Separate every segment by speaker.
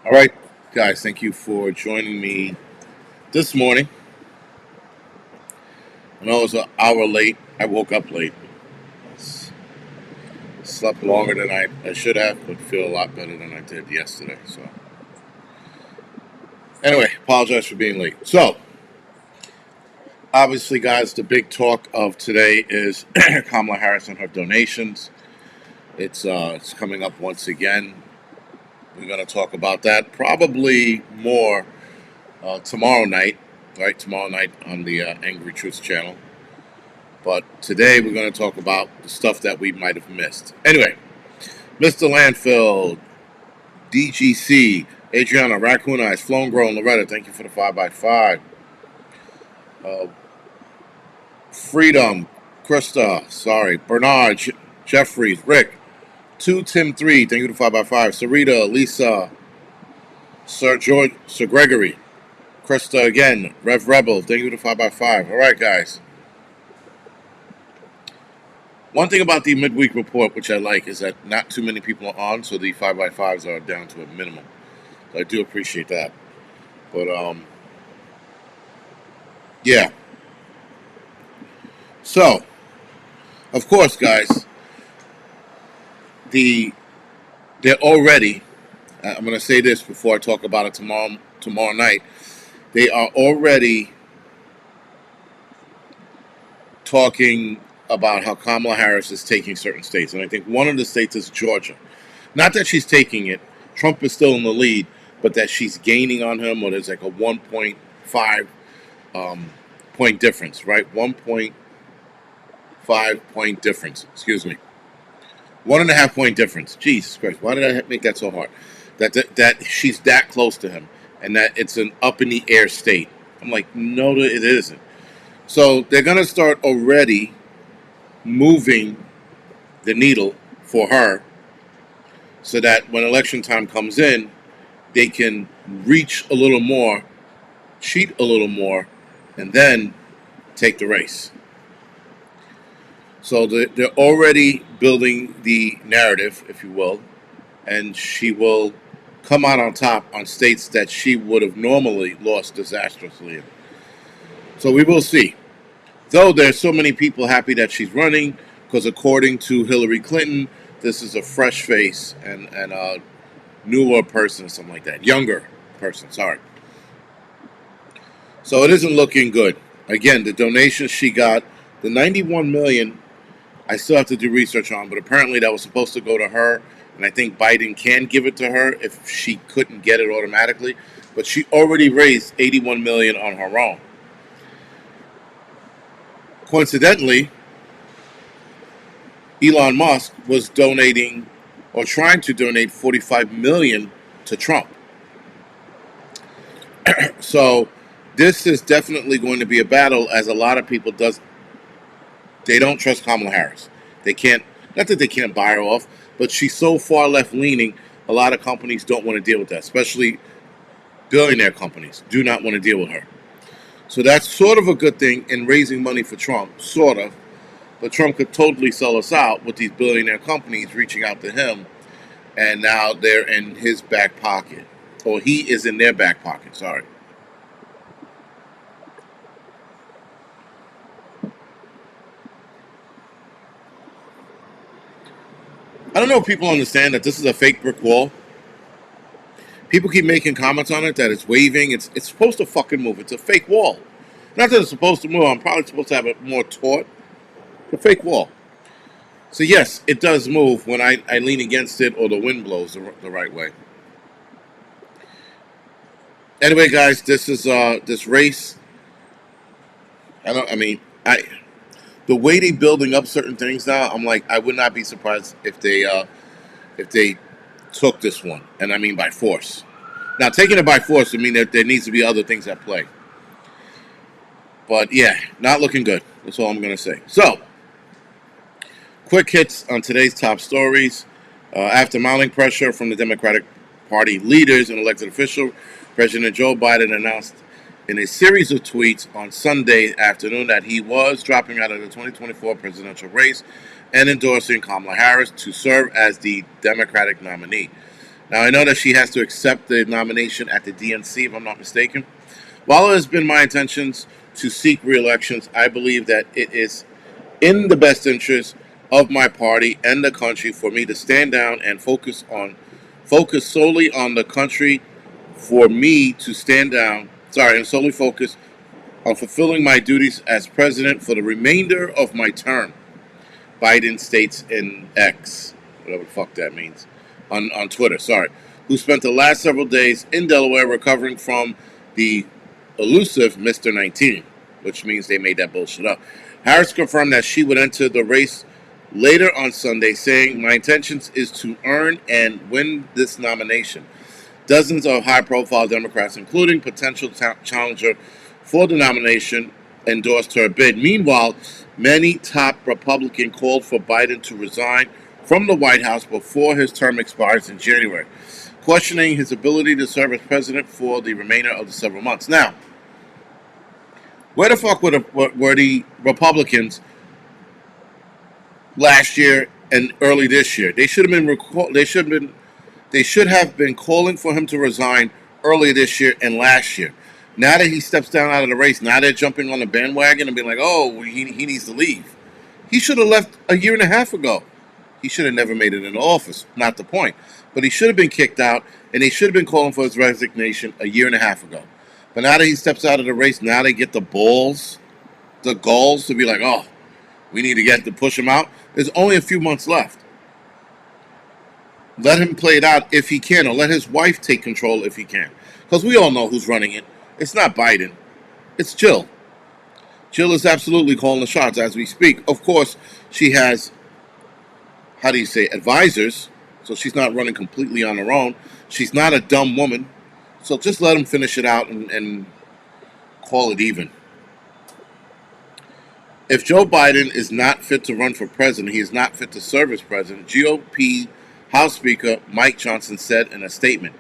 Speaker 1: All right, guys, thank you for joining me this morning. I know it was an hour late. I woke up late. Slept longer than I should have, but feel a lot better than I did yesterday. So, anyway, apologize for being late. So, obviously, guys, the big talk of today is Kamala Harris and her donations. It's coming up once again. We're going to talk about that probably more tomorrow night, right? Tomorrow night on the Angry Truth channel. But today we're going to talk about the stuff that we might have missed. Anyway, Mr. Landfill, DGC, Adriana, Raccoon Eyes, Flown Grown, Loretta, thank you for the 5x5. Uh, Freedom, Krista, sorry, Bernard, Jeffries, Rick, 2 Tim 3, thank you for the 5x5. Sarita, Lisa, Sir George, Sir Gregory, Krista again, Rev Rebel, thank you for the 5x5. All right, guys. One thing about the midweek report, which I like, is that not too many people are on, so the 5x5s are down to a minimum. So I do appreciate that. But, yeah. So, of course, guys, they're already, I'm going to say this before I talk about it tomorrow night, they are already talking about how Kamala Harris is taking certain states. And I think one of the states is Georgia. Not that she's taking it. Trump is still in the lead, but that she's gaining on him, or there's like a 1.5 point difference, right? 1.5 point difference. Excuse me. 1.5 point difference. Jesus Christ. Why did I make that so hard? That she's that close to him, and that it's an up in the air state. I'm like, no, it isn't. So they're going to start already moving the needle for her so that when election time comes in, they can reach a little more, cheat a little more, and then take the race. So they're already building the narrative, if you will, and she will come out on top on states that she would have normally lost disastrously in. So we will see. Though there's so many people happy that she's running, because according to Hillary Clinton, this is a fresh face and a newer person, something like that. Younger person, sorry. So it isn't looking good. Again, the donations she got, the 91 million, I still have to do research on, but apparently that was supposed to go to her, and I think Biden can give it to her if she couldn't get it automatically. But she already raised 81 million on her own. Coincidentally, Elon Musk was donating or trying to donate 45 million to Trump. So this is definitely going to be a battle, as a lot of people they don't trust Kamala Harris. They can't, not that they can't buy her off, but she's so far left leaning, a lot of companies don't want to deal with that, especially billionaire companies do not want to deal with her. So that's sort of a good thing in raising money for Trump, sort of. But Trump could totally sell us out with these billionaire companies reaching out to him, and now they're in his back pocket. Or he is in their back pocket, sorry. I don't know if people understand that this is a fake brick wall. People keep making comments on it that it's waving. It's supposed to fucking move. It's a fake wall. Not that it's supposed to move. I'm probably supposed to have it more taut. It's a fake wall. So yes, it does move when I lean against it or the wind blows the right way. Anyway, guys, this is this race. The way they building up certain things now, I'm like, I would not be surprised if they took this one, and I mean by force. Now, taking it by force would mean that there needs to be other things at play. But yeah, not looking good. That's all I'm going to say. So, quick hits on today's top stories. After mounting pressure from the Democratic Party leaders and elected officials, President Joe Biden announced in a series of tweets on Sunday afternoon that he was dropping out of the 2024 presidential race and endorsing Kamala Harris to serve as the Democratic nominee. Now, I know that she has to accept the nomination at the DNC, if I'm not mistaken. While it has been my intentions to seek re-elections, I believe that it is in the best interest of my party and the country for me to stand down and focus solely on the country, for me to stand down, and solely focus on fulfilling my duties as president for the remainder of my term. Biden states in X, whatever the fuck that means, on Twitter, who spent the last several days in Delaware recovering from the elusive Mr. 19, which means they made that bullshit up. Harris confirmed that she would enter the race later on Sunday, saying, "My intentions is to earn and win this nomination." Dozens of high-profile Democrats, including potential challenger for the nomination, endorsed her bid. Meanwhile, many top Republicans called for Biden to resign from the White House before his term expires in January, questioning his ability to serve as president for the remainder of the several months. Now, where the fuck were the Republicans last year and early this year? They should have been calling for him to resign earlier this year and last year. Now that he steps down out of the race, now they're jumping on the bandwagon and being like, "Oh, he needs to leave." He should have left a year and a half ago. He should have never made it into office. Not the point. But he should have been kicked out, and they should have been calling for his resignation a year and a half ago. But now that he steps out of the race, now they get the gulls to be like, "Oh, we need to push him out." There's only a few months left. Let him play it out if he can, or let his wife take control if he can. Because we all know who's running it. It's not Biden. It's Jill. Jill is absolutely calling the shots as we speak. Of course, she has, advisors. So she's not running completely on her own. She's not a dumb woman. So just let him finish it out and call it even. If Joe Biden is not fit to run for president, he is not fit to serve as president, GOP House Speaker Mike Johnson said in a statement.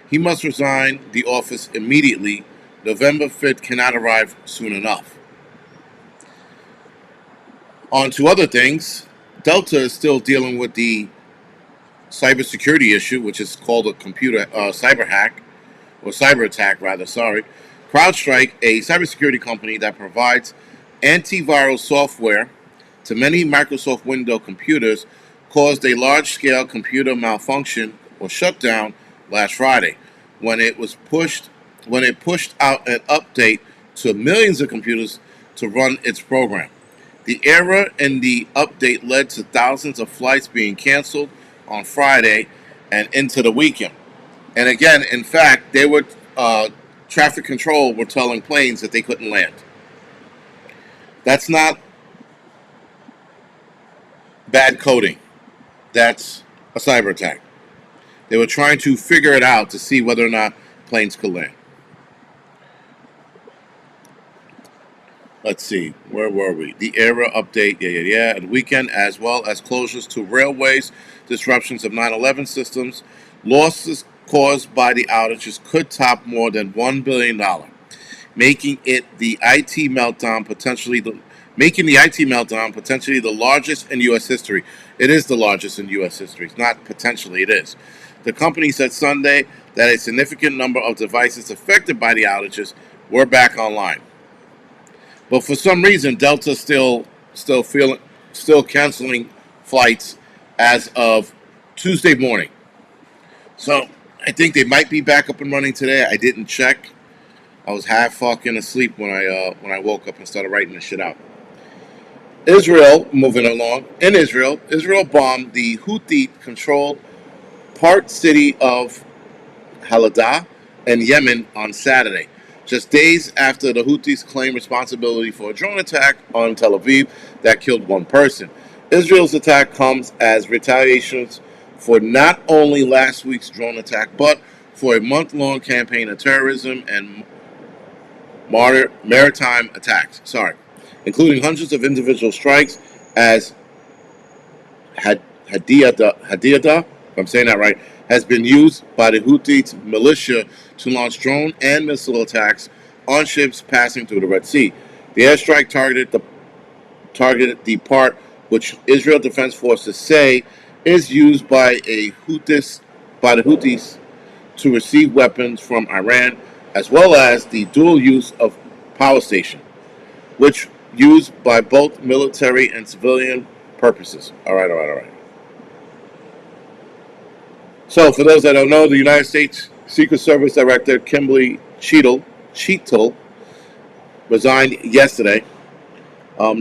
Speaker 1: He must resign the office immediately. November 5th cannot arrive soon enough. On to other things. Delta is still dealing with the cybersecurity issue, which is called a computer cyber attack. CrowdStrike, a cybersecurity company that provides antiviral software to many Microsoft Windows computers, caused a large-scale computer malfunction or shutdown last Friday when it pushed out an update to millions of computers to run its program. The error in the update led to thousands of flights being canceled on Friday and into the weekend. And again, in fact, traffic control were telling planes that they couldn't land. That's not bad coding. That's a cyber attack. They were trying to figure it out to see whether or not planes could land. Let's see, where were we? The error update, and the weekend, as well as closures to railways, disruptions of 9/11 systems, losses caused by the outages could top more than $1 billion, making the IT meltdown potentially the largest in U.S. history. It is the largest in U.S. history. It's not potentially, it is. The company said Sunday that a significant number of devices affected by the outages were back online. But for some reason, Delta still canceling flights as of Tuesday morning. So I think they might be back up and running today. I didn't check. I was half fucking asleep when I woke up and started writing this shit out. Israel, moving along. In Israel bombed the Houthi-controlled part city of Halada in Yemen on Saturday, just days after the Houthis claimed responsibility for a drone attack on Tel Aviv that killed one person. Israel's attack comes as retaliations for not only last week's drone attack, but for a month-long campaign of terrorism and maritime attacks, including hundreds of individual strikes as Hadiyada, if I'm saying that right, has been used by the Houthi militia to launch drone and missile attacks on ships passing through the Red Sea. The airstrike targeted the part which Israel Defense Forces say is used by a Houthi by the Houthis to receive weapons from Iran, as well as the dual use of power station, which used by both military and civilian purposes. All right. So, for those that don't know, the United States Secret Service Director Kimberly Cheetle resigned yesterday.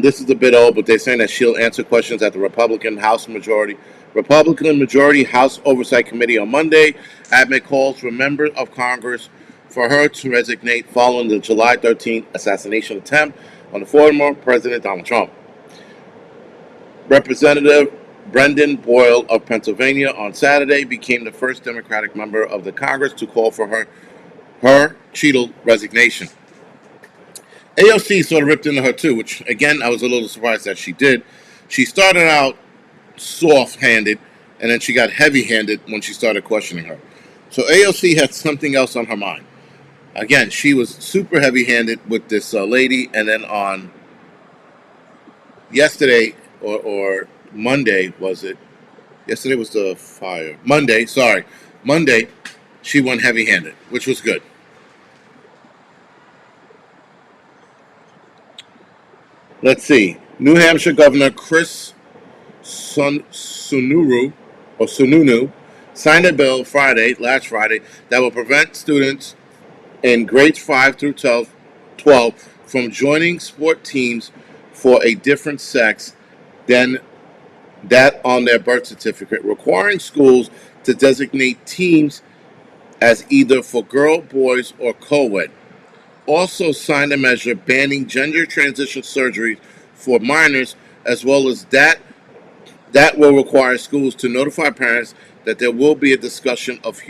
Speaker 1: This is a bit old, but they're saying that she'll answer questions at the Republican majority House Oversight Committee on Monday, amid calls from members of Congress for her to resignate following the July 13th assassination attempt on the former President Donald Trump. Representative Brendan Boyle of Pennsylvania on Saturday became the first Democratic member of the Congress to call for her Cheetle resignation. AOC sort of ripped into her too, which again I was a little surprised that she did. She started out soft-handed, and then she got heavy-handed when she started questioning her. So AOC had something else on her mind. Again, she was super heavy-handed with this lady, and then on yesterday or Monday, was it? Yesterday was the fire. Monday, she went heavy-handed, which was good. Let's see. New Hampshire Governor Chris Sununu signed a bill last Friday, that will prevent students in grades 5 through 12 from joining sport teams for a different sex than that on their birth certificate, requiring schools to designate teams as either for girls, boys, or co-ed. Also signed a measure banning gender transition surgery for minors, as well as that will require schools to notify parents that there will be a discussion of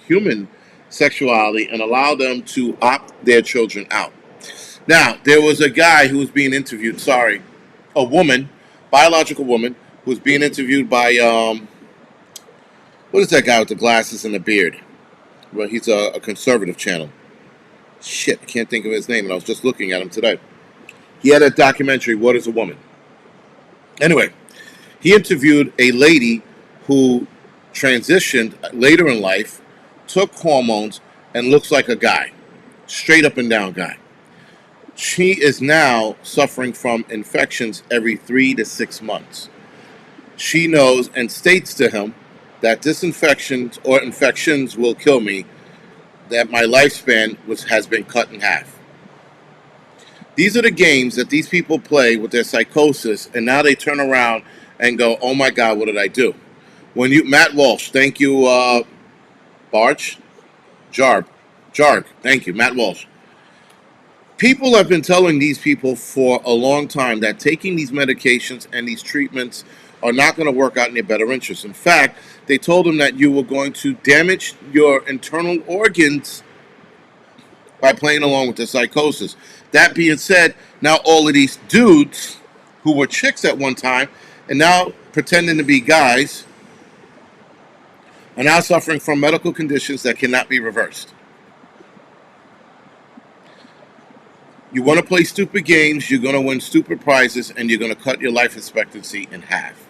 Speaker 1: human sexuality and allow them to opt their children out. Now, there was a guy who was being interviewed, a woman, biological woman, who was being interviewed by, what is that guy with the glasses and the beard? Well, he's a conservative channel. Shit, I can't think of his name, and I was just looking at him today. He had a documentary, What is a Woman? Anyway, he interviewed a lady who transitioned later in life, took hormones, and looks like a guy. Straight up and down guy. She is now suffering from infections every 3 to 6 months. She knows and states to him that this infections will kill me, that my lifespan has been cut in half. These are the games that these people play with their psychosis, and now they turn around and go, oh my God, what did I do? Matt Walsh, thank you, Jarg, thank you, Matt Walsh. People have been telling these people for a long time that taking these medications and these treatments are not going to work out in their better interest. In fact, they told them that you were going to damage your internal organs by playing along with the psychosis. That being said, now all of these dudes who were chicks at one time and now pretending to be guys are now suffering from medical conditions that cannot be reversed. You want to play stupid games, you're going to win stupid prizes, and you're going to cut your life expectancy in half.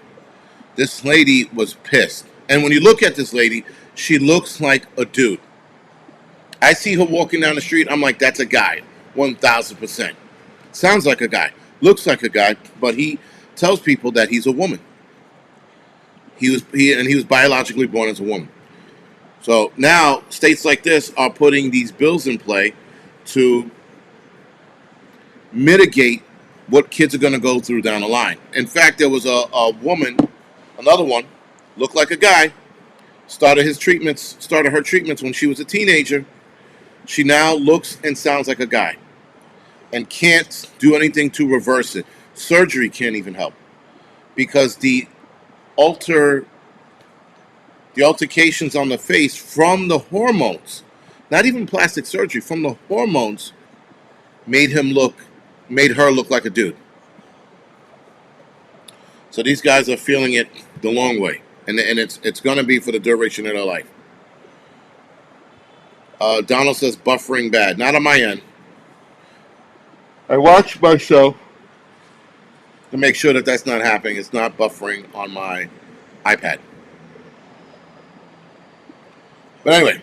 Speaker 1: This lady was pissed. And when you look at this lady, she looks like a dude. I see her walking down the street, I'm like, that's a guy, 1,000%. Sounds like a guy, looks like a guy, but he tells people that he's a woman. He was biologically born as a woman. So now states like this are putting these bills in play to mitigate what kids are going to go through down the line. In fact, there was a woman, another one, looked like a guy, started her treatments when she was a teenager. She now looks and sounds like a guy and can't do anything to reverse it. Surgery can't even help because the altercations on the face from the hormones, not even plastic surgery, from the hormones, made her look like a dude. So these guys are feeling it the long way, and it's going to be for the duration of their life. Donald says buffering bad. Not on my end. I watch my show to make sure that that's not happening. It's not buffering on my iPad. But anyway,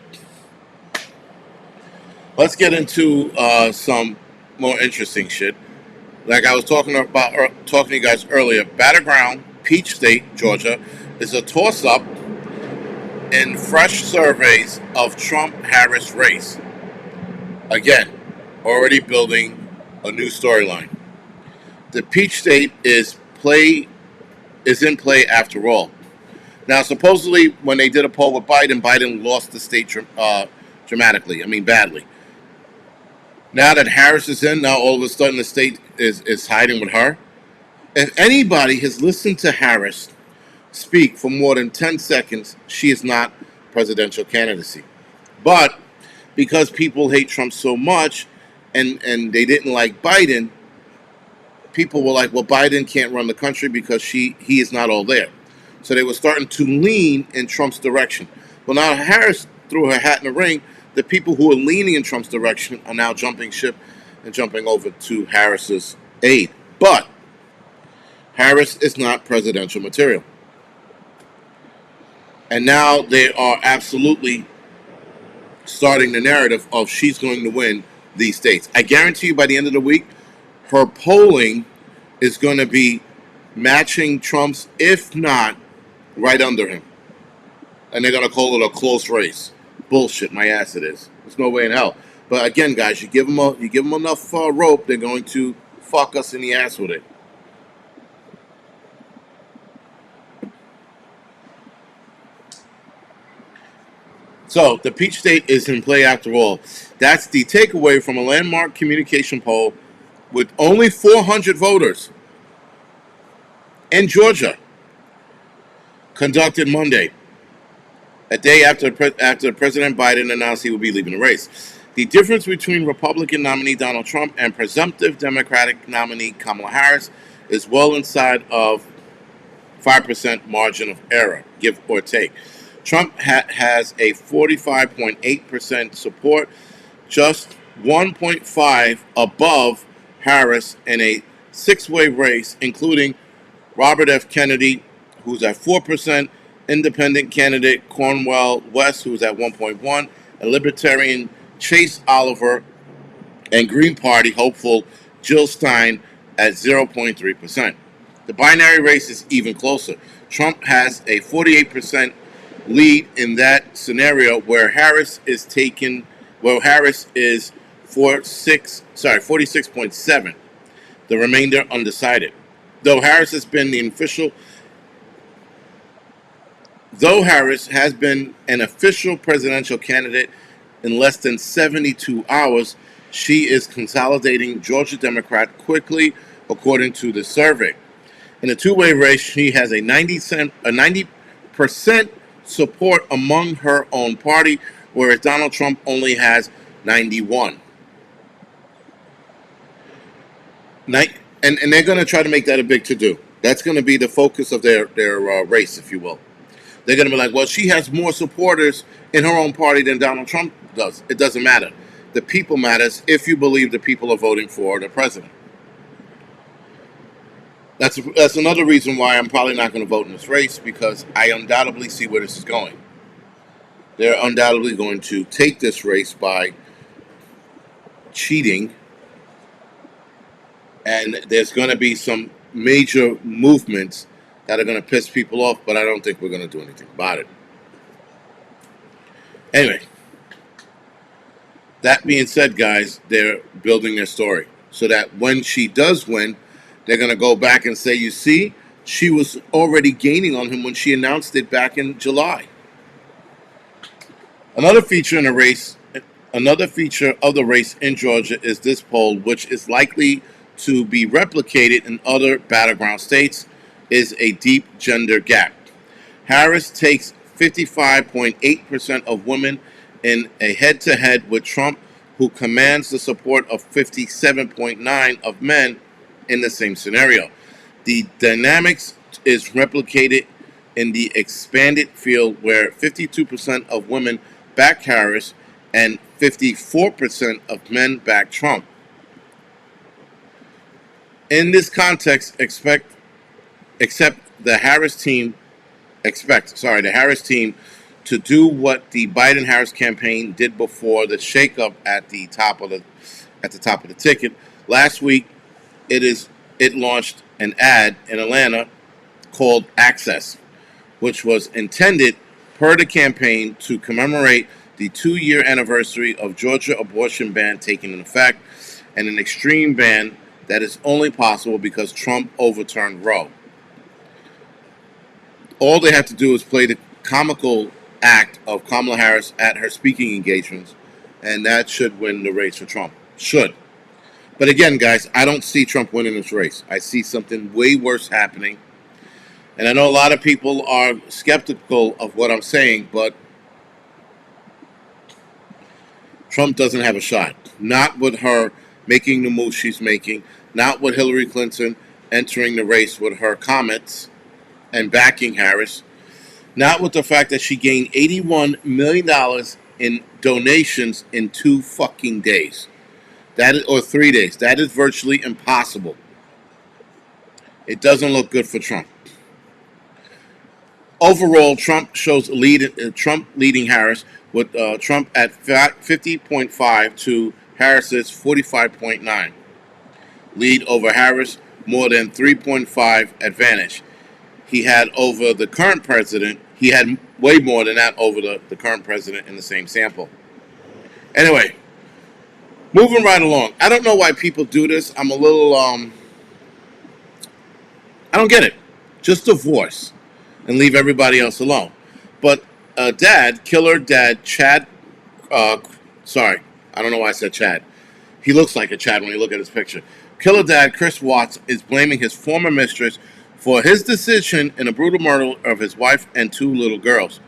Speaker 1: let's get into some more interesting shit. Like I was talking to you guys earlier, Battleground, Peach State, Georgia, is a toss-up in fresh surveys of Trump-Harris race. Again, already building a new storyline. The Peach State is in play after all. Now, supposedly, when they did a poll with Biden, Biden lost the state dramatically. I mean, badly. Now that Harris is in, now all of a sudden the state is hiding with her. If anybody has listened to Harris speak for more than 10 seconds, she is not presidential candidacy. But because people hate Trump so much and they didn't like Biden, people were like, well, Biden can't run the country because he is not all there. So they were starting to lean in Trump's direction. Well, now Harris threw her hat in the ring. The people who are leaning in Trump's direction are now jumping ship and jumping over to Harris's aid. But Harris is not presidential material. And now they are absolutely starting the narrative of she's going to win these states. I guarantee you by the end of the week, her polling is going to be matching Trump's, if not right under him. And they're going to call it a close race. Bullshit, my ass it is. There's no way in hell. But again, guys, you give them enough rope, they're going to fuck us in the ass with it. So, the Peach State is in play after all. That's the takeaway from a landmark communication poll with only 400 voters in Georgia, conducted Monday, a day after President Biden announced he would be leaving the race. The difference between Republican nominee Donald Trump and presumptive Democratic nominee Kamala Harris is well inside of 5% margin of error, give or take. Trump has a 45.8% support, just 1.5 above Harris in a six-way race, including Robert F. Kennedy, who's at 4%, independent candidate Cornwell West, who's at 1.1%, and Libertarian Chase Oliver, and Green Party hopeful Jill Stein at 0.3%. The binary race is even closer. Trump has a 48% lead in that scenario where Harris is 46.7%. The remainder undecided. Though Harris has been an official presidential candidate in less than 72 hours, she is consolidating Georgia Democrat quickly, according to the survey. In a two-way race, she has a 90% support among her own party, whereas Donald Trump only has 91%. And they're going to try to make that a big to-do. That's going to be the focus of their race, if you will. They're going to be like, well, she has more supporters in her own party than Donald Trump does. It doesn't matter. The people matters if you believe the people are voting for the president. That's another reason why I'm probably not going to vote in this race, because I undoubtedly see where this is going. They're undoubtedly going to take this race by cheating, and there's going to be some major movements that are going to piss people off, but I don't think we're going to do anything about it. Anyway, that being said, guys, they're building their story so that when she does win, they're going to go back and say, you see, she was already gaining on him when she announced it back in July. Another feature of the race in Georgia is this poll, which is likely to be replicated in other battleground states, is a deep gender gap. Harris takes 55.8% of women in a head-to-head with Trump, who commands the support of 57.9% of men in the same scenario. The dynamics is replicated in the expanded field where 52% of women back Harris and 54% of men back Trump. In this context, the Harris team to do what the Biden-Harris campaign did before the shakeup at the top of the ticket. Last week, it launched an ad in Atlanta called Access, which was intended, per the campaign, to commemorate the 2-year anniversary of Georgia abortion ban taking effect, and an extreme ban that is only possible because Trump overturned Roe. All they have to do is play the comical act of Kamala Harris at her speaking engagements, and that should win the race for Trump. Should. But again, guys, I don't see Trump winning this race. I see something way worse happening. And I know a lot of people are skeptical of what I'm saying, but Trump doesn't have a shot. Not with her making the moves she's making, not with Hillary Clinton entering the race with her comments and backing Harris, not with the fact that she gained $81 million in donations in 2 fucking days. That is, or 3 days. That is virtually impossible. It doesn't look good for Trump. Overall, Trump leading Harris, with Trump at 50.5 to Harris's 45.9. Lead over Harris, more than 3.5 advantage. He had over the current president. He had way more than that over the current president in the same sample. Anyway, moving right along. I don't know why people do this. I'm a little, I don't get it. Just divorce and leave everybody else alone. But killer dad, Chad, sorry, I don't know why I said Chad. He looks like a Chad when you look at his picture. Killer dad, Chris Watts, is blaming his former mistress for his decision in a brutal murder of his wife and 2 little girls,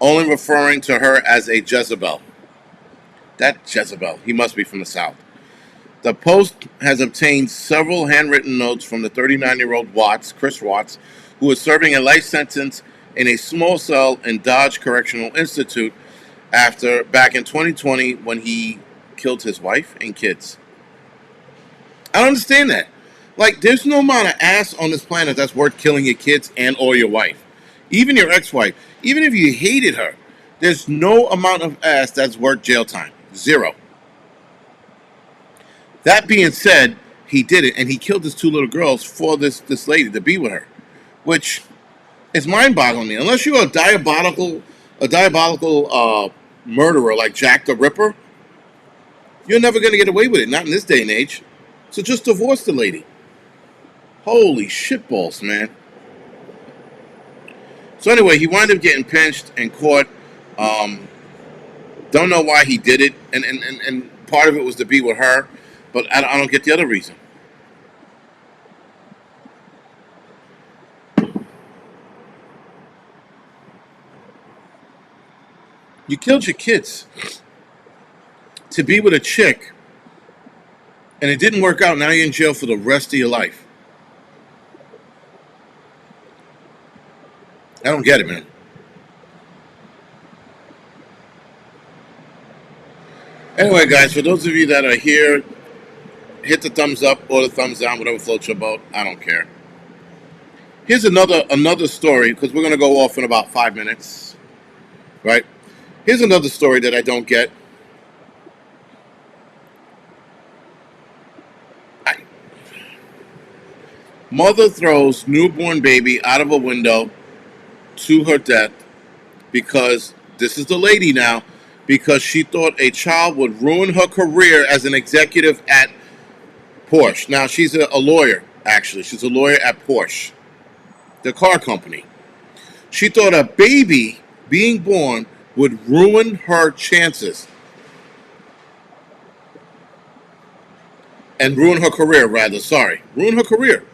Speaker 1: only referring to her as a Jezebel. That Jezebel, he must be from the South. The Post has obtained several handwritten notes from the 39-year-old Chris Watts, who is serving a life sentence in a small cell in Dodge Correctional Institute back in 2020 when he killed his wife and kids. I don't understand that. Like, there's no amount of ass on this planet that's worth killing your kids and or your wife. Even your ex-wife. Even if you hated her, there's no amount of ass that's worth jail time. 0. That being said, he did it, and he killed his 2 little girls for this lady to be with her, which is mind-boggling me. Unless you're a diabolical murderer like Jack the Ripper, you're never going to get away with it. Not in this day and age. So just divorce the lady. Holy shitballs, man. So anyway, he wound up getting pinched and caught. Don't know why he did it, and part of it was to be with her, but I don't get the other reason. You killed your kids to be with a chick, and it didn't work out. Now you're in jail for the rest of your life. I don't get it, man. Anyway, guys, for those of you that are here, hit the thumbs up or the thumbs down, whatever floats your boat. I don't care. Here's another story, because we're going to go off in about 5 minutes, right? Here's another story that I don't get. Mother throws newborn baby out of a window to her death because, this is the lady now, because she thought a child would ruin her career as an executive at Porsche. Now, she's a lawyer, actually. She's a lawyer at Porsche, the car company. She thought a baby being born would ruin her chances. And ruin her career, rather. Sorry. Ruin her career.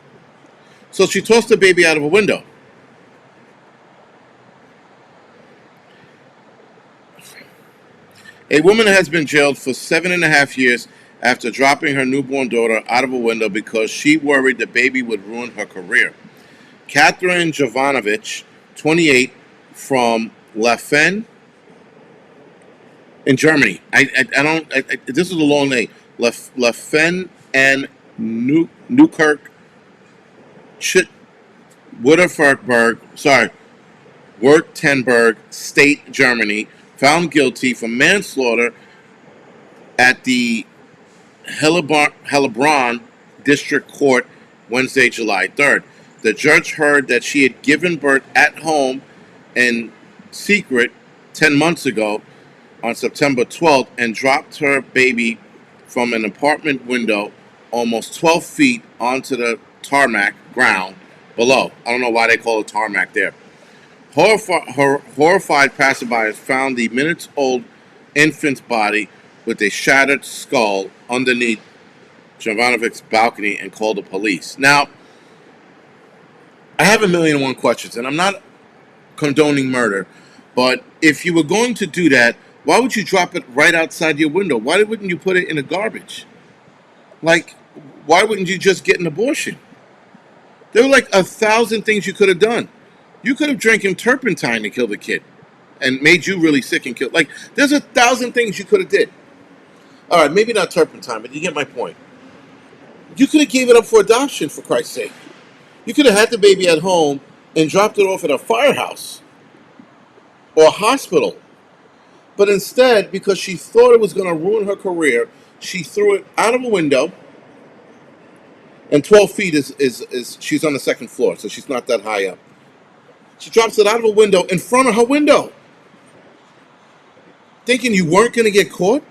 Speaker 1: So she tossed the baby out of a window. A woman has been jailed for 7.5 years after dropping her newborn daughter out of a window because she worried the baby would ruin her career. Catherine Jovanovich, 28, from Leffen in Germany. This is a long name. Leffen and Newkirk, Witterfurtberg. Sorry. Württemberg State, Germany, found guilty for manslaughter at the Hellebrand District Court Wednesday, July 3rd. The judge heard that she had given birth at home in secret 10 months ago on September 12th and dropped her baby from an apartment window almost 12 feet onto the tarmac ground below. I don't know why they call it tarmac there. Horrified passersby found the minutes-old infant's body with a shattered skull underneath Jovanovic's balcony and called the police. Now, I have a million and one questions, and I'm not condoning murder, but if you were going to do that, why would you drop it right outside your window? Why wouldn't you put it in the garbage? Like, why wouldn't you just get an abortion? There were like 1,000 things you could have done. You could have drank him turpentine to kill the kid and made you really sick and killed. Like, there's 1,000 things you could have did. All right, maybe not turpentine, but you get my point. You could have gave it up for adoption, for Christ's sake. You could have had the baby at home and dropped it off at a firehouse or a hospital. But instead, because she thought it was going to ruin her career, she threw it out of a window. And 12 feet is she's on the second floor, so she's not that high up. She drops it out of a window in front of her window. Thinking you weren't going to get caught?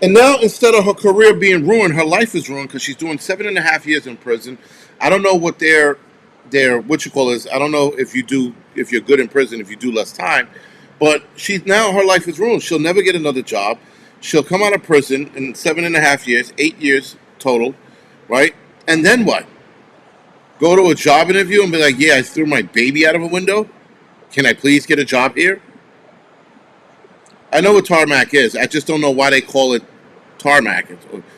Speaker 1: And now, instead of her career being ruined, her life is ruined because she's doing 7.5 years in prison. I don't know what their what you call is. I don't know if you're good in prison, if you do less time. But her life is ruined. She'll never get another job. She'll come out of prison in 7.5 years, 8 years total, right? And then what? Go to a job interview and be like, yeah, I threw my baby out of a window. Can I please get a job here? I know what tarmac is. I just don't know why they call it tarmac.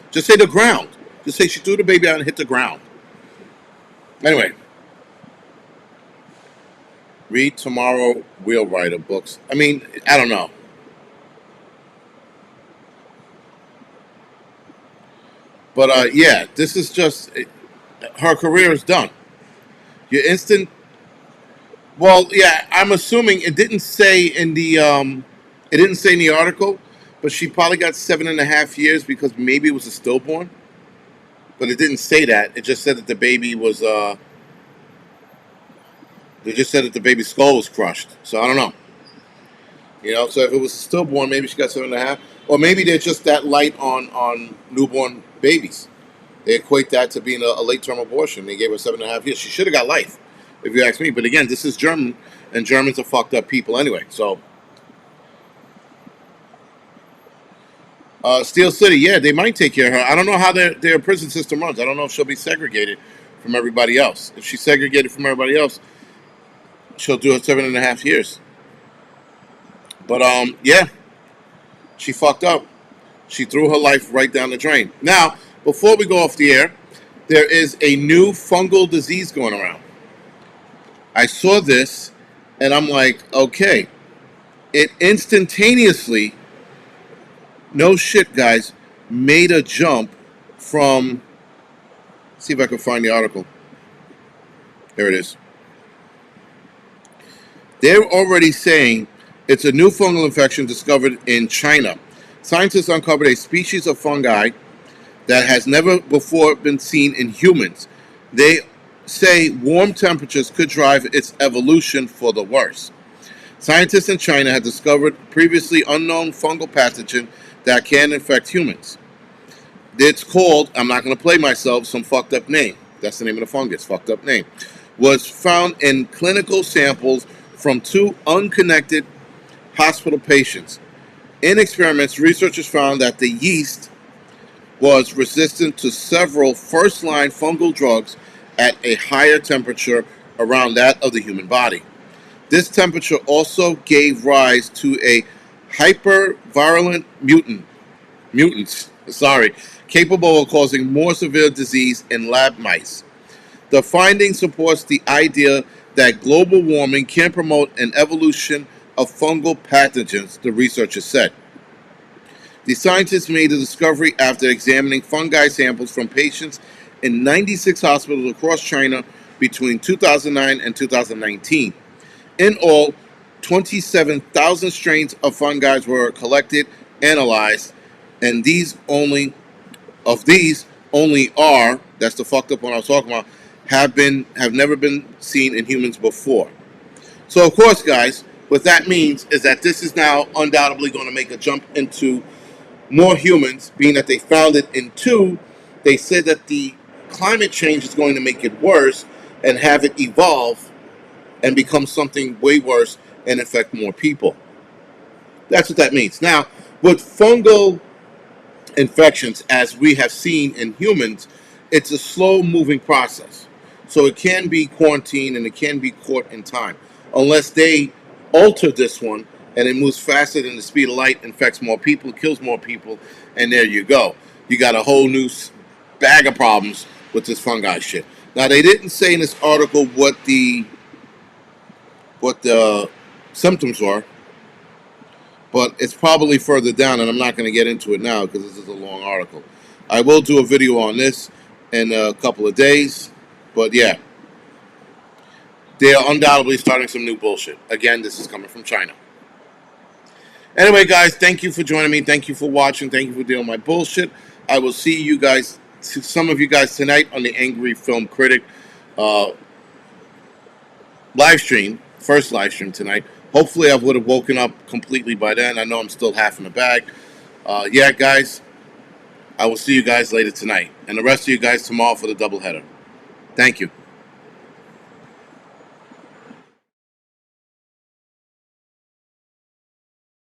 Speaker 1: Just say the ground. Just say she threw the baby out and hit the ground. Anyway. Read tomorrow Wheelwriter books. I mean, I don't know. But yeah, this is just her career is done. Your instant. Well, yeah, I'm assuming it didn't say in the article, but she probably got 7.5 years because maybe it was a stillborn. But it didn't say that. It just said that the baby was. They just said that the baby's skull was crushed. So I don't know. You know, so if it was a stillborn, maybe she got 7.5, or maybe they're just that light on newborn babies. They equate that to being a late-term abortion. They gave her 7.5 years. She should have got life, if you ask me. But again, this is German, and Germans are fucked up people anyway. So, Steel City, yeah, they might take care of her. I don't know how their prison system runs. I don't know if she'll be segregated from everybody else. If she's segregated from everybody else, she'll do her 7.5 years. But yeah, she fucked up. She threw her life right down the drain. Now, before we go off the air, there is a new fungal disease going around. I saw this, and I'm like, okay. It instantaneously, no shit, guys, made a jump from. See if I can find the article. Here it is. They're already saying it's a new fungal infection discovered in China. Scientists uncovered a species of fungi that has never before been seen in humans. They say warm temperatures could drive its evolution for the worse. Scientists in China had discovered previously unknown fungal pathogen that can infect humans. It's called, I'm not going to play myself, some fucked up name. That's the name of the fungus, fucked up name. Was found in clinical samples from 2 unconnected hospital patients. In experiments, researchers found that the yeast was resistant to several first-line fungal drugs at a higher temperature around that of the human body. This temperature also gave rise to a hypervirulent mutants, capable of causing more severe disease in lab mice. The finding supports the idea that global warming can promote an evolution of fungal pathogens, the researchers said. The scientists made the discovery after examining fungi samples from patients in 96 hospitals across China between 2009 and 2019. In all, 27,000 strains of fungi were collected, analyzed, and these only are, that's the fucked up one I was talking about, have never been seen in humans before. So of course, guys, what that means is that this is now undoubtedly going to make a jump into more humans, being that they found it. In two, they said that the climate change is going to make it worse and have it evolve and become something way worse and affect more people. That's what that means. Now, with fungal infections, as we have seen in humans, it's a slow moving process. So it can be quarantined and it can be caught in time. Unless they alter this one and it moves faster than the speed of light, infects more people, kills more people, and there you go. You got a whole new bag of problems with this fungi shit. Now, they didn't say in this article what the symptoms were, but it's probably further down, and I'm not going to get into it now because this is a long article. I will do a video on this in a couple of days, but yeah, they are undoubtedly starting some new bullshit. Again, this is coming from China. Anyway, guys, thank you for joining me. Thank you for watching. Thank you for dealing with my bullshit. I will see you guys, some of you guys tonight on the Angry Film Critic live stream, first live stream tonight. Hopefully I would have woken up completely by then. I know I'm still half in the bag. Yeah, guys, I will see you guys later tonight. And the rest of you guys tomorrow for the doubleheader. Thank you.